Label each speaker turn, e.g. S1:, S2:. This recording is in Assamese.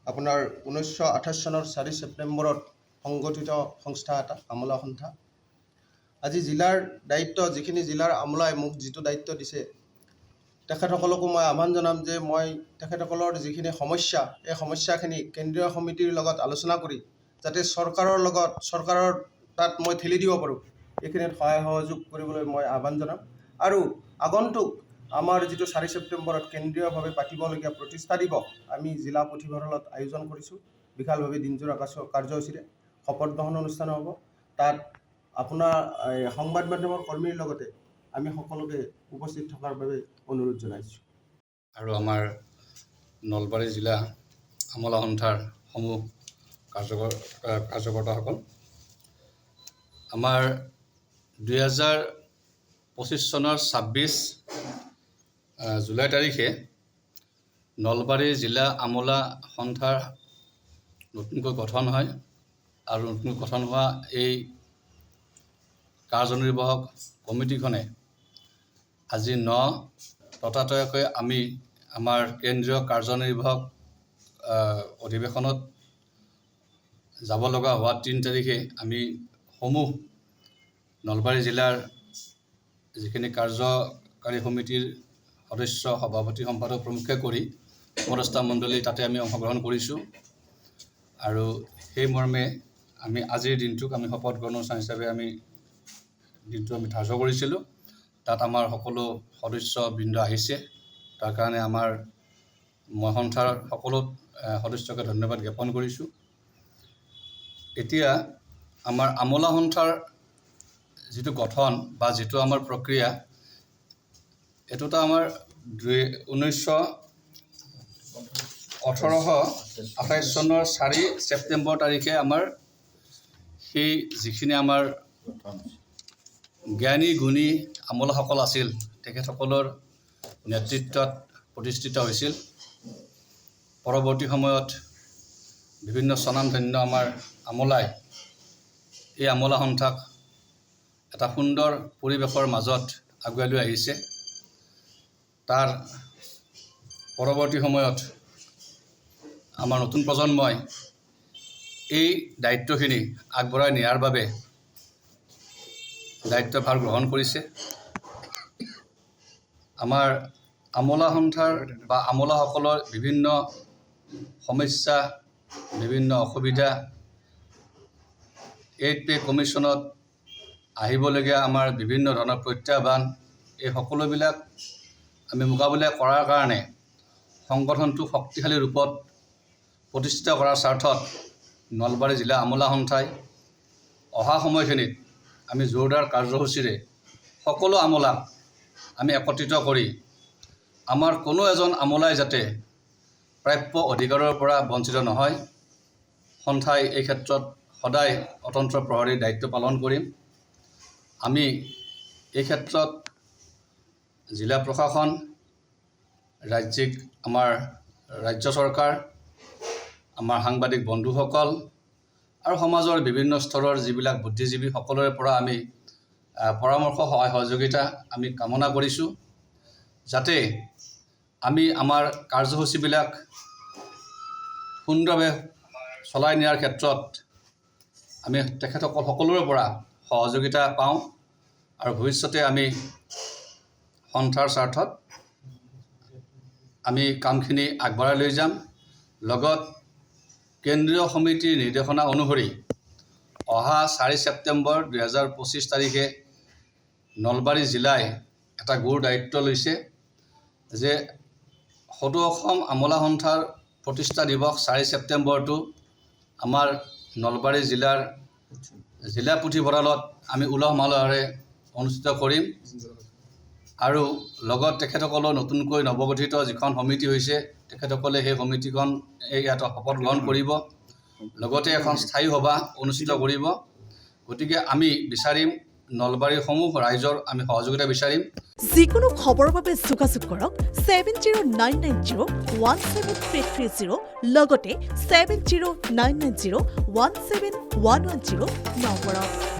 S1: আপোনাৰ 1928 চনৰ 4 ছেপ্টেম্বৰত সংগঠিত সংস্থা এটা আমোলা সন্থা। আজি জিলাৰ দায়িত্ব যিখিনি জিলাৰ আমোলাই মোক যিটো দায়িত্ব দিছে, তেখেতসকলকো মই আহ্বান জনাম যে মই তেখেতসকলৰ যিখিনি সমস্যা, এই সমস্যাখিনি কেন্দ্ৰীয় সমিতিৰ লগত আলোচনা কৰি যাতে চৰকাৰৰ তাত মই ঠেলি দিব পাৰোঁ, এইখিনিত সহায় সহযোগ কৰিবলৈ মই আহ্বান জনাম। আৰু আগন্তুক আমাৰ যিটো 4 ছেপ্টেম্বৰত কেন্দ্ৰীয়ভাৱে পাতিবলগীয়া প্ৰতিষ্ঠা দিৱস আমি জিলা পুথিভঁৰালত আয়োজন কৰিছোঁ বিশালভাৱে দিনজোৰা কাৰ্যসূচীৰে। শপত গ্ৰহণ অনুষ্ঠান হ'ব। তাত আপোনাৰ সংবাদ মাধ্যমৰ কৰ্মীৰ লগতে আমি সকলোকে উপস্থিত থকাৰ বাবে অনুৰোধ জনাইছোঁ।
S2: আৰু আমাৰ নলবাৰী জিলা আমোলা সন্থাৰ সমূহ কাৰ্যকৰ্তাসকল, আমাৰ 2025 চনৰ 26 জুলাই তাৰিখে নলবাৰী জিলা আমোলা সন্থাৰ নতুনকৈ গঠন হয়। আৰু নতুনকৈ গঠন হোৱা এই কাৰ্যনিৰ্বাহক কমিটিখনে আজি 9 ততাতৈয়াকৈ আমি আমাৰ কেন্দ্ৰীয় কাৰ্যনিৰ্বাহক অধিৱেশনত যাব লগা হোৱা 3 তাৰিখে আমি সমূহ নলবাৰী জিলাৰ যিখিনি কাৰ্যকাৰী সমিতিৰ সদস্য, সভাপতি, সম্পাদক প্ৰমুখে কৰি উপদেষ্টা মণ্ডলী তাতে আমি অংশগ্ৰহণ কৰিছোঁ। আৰু সেই মৰ্মে আমি আজিৰ দিনটোক আমি শপত গ্ৰহণ অনুষ্ঠান হিচাপে আমি ধাৰ্য কৰিছিলোঁ। তাত আমাৰ সকলো সদস্যবৃন্দ আহিছে। তাৰ কাৰণে মই সন্থাৰ সকলো সদস্যকে ধন্যবাদ জ্ঞাপন কৰিছোঁ। এতিয়া আমাৰ আমোলা সন্থাৰ যিটো গঠন বা যিটো আমাৰ প্ৰক্ৰিয়া, এইটোতো আমাৰ 1828 চনৰ 4 ছেপ্টেম্বৰ তাৰিখে আমাৰ সেই যিখিনি আমাৰ জ্ঞানী গুণী আমোলাসকল আছিল, তেখেতসকলৰ নেতৃত্বত প্ৰতিষ্ঠিত হৈছিল। পৰৱৰ্তী সময়ত বিভিন্ন স্বনামধন্য আমাৰ আমোলাই এই আমোলা সন্থাক এটা সুন্দৰ পৰিৱেশৰ মাজত আগুৱাই লৈ আহিছে। তাৰ পৰৱৰ্তী সময়ত আমাৰ নতুন প্ৰজন্মই এই দায়িত্বখিনি আগবঢ়াই নিয়াৰ বাবে দায়িত্বভাৰ গ্ৰহণ কৰিছে। আমাৰ আমোলা সন্থাৰ বা আমোলাসকলৰ বিভিন্ন সমস্যা, বিভিন্ন অসুবিধা, 8 পে কমিশ্যনত আহিবলগীয়া আমাৰ বিভিন্ন ধৰণৰ প্ৰত্যাহ্বান, এই সকলোবিলাক আমি মোকাবিলা কৰাৰ কাৰণে সংগঠনটো শক্তিশালী ৰূপত প্ৰতিষ্ঠিত কৰাৰ স্বাৰ্থত নলবাৰী জিলা আমোলা সন্থাই অহা সময়খিনিত আমি জোৰদাৰ কাৰ্যসূচীৰে সকলো আমোলাক আমি একত্ৰিত কৰি আমাৰ কোনো এজন আমোলাই যাতে প্ৰাপ্য অধিকাৰৰ পৰা বঞ্চিত নহয়, সন্থাই এই ক্ষেত্ৰত সদায় অতন্ত্ৰ প্ৰহৰীৰ দায়িত্ব পালন কৰিম। আমি এই ক্ষেত্ৰত জিলা প্ৰশাসন, আমাৰ ৰাজ্য চৰকাৰ, আমাৰ সাংবাদিক বন্ধুসকল আৰু সমাজৰ বিভিন্ন স্তৰৰ যিবিলাক বুদ্ধিজীৱী সকলোৰে পৰা আমি পৰামৰ্শ, সহায় সহযোগিতা আমি কামনা কৰিছোঁ, যাতে আমি আমাৰ কাৰ্যসূচীবিলাক সুন্দৰভাৱে চলাই নিয়াৰ ক্ষেত্ৰত আমি তেখেতসকল সকলোৰে পৰা সহযোগিতা পাওঁ। আৰু ভৱিষ্যতে আমি সন্থাৰ স্বাৰ্থত আমি কামখিনি আগবঢ়াই লৈ যাম। লগত কেন্দ্ৰীয় সমিতিৰ নিৰ্দেশনা অনুসৰি অহা 4 ছেপ্টেম্বৰ 2025 তাৰিখে নলবাৰী জিলাই এটা গুৰু দায়িত্ব লৈছে যে সদৌ অসম আমোলা সন্থাৰ প্ৰতিষ্ঠা দিৱস 4 ছেপ্টেম্বৰটো আমাৰ নলবাৰী জিলাৰ জিলা পুথিভঁৰালত আমি উলহ মালহেৰে অনুষ্ঠিত কৰিম। আৰু লগত তেখেতসকলৰ নতুনকৈ নৱগঠিত যিখন সমিতি হৈছে, তেখেতসকলে সেই সমিতিখন ইয়াত শপত গ্ৰহণ কৰিব, লগতে এখন স্থায়ী সভা অনুষ্ঠিত কৰিব। গতিকে আমি বিচাৰিম নলবাৰীৰ সমূহ ৰাইজৰ আমি সহযোগিতা বিচাৰিম।
S3: যিকোনো খবৰৰ বাবে যোগাযোগ কৰক 7099017330 লগতে 7099017110 নম্বৰত।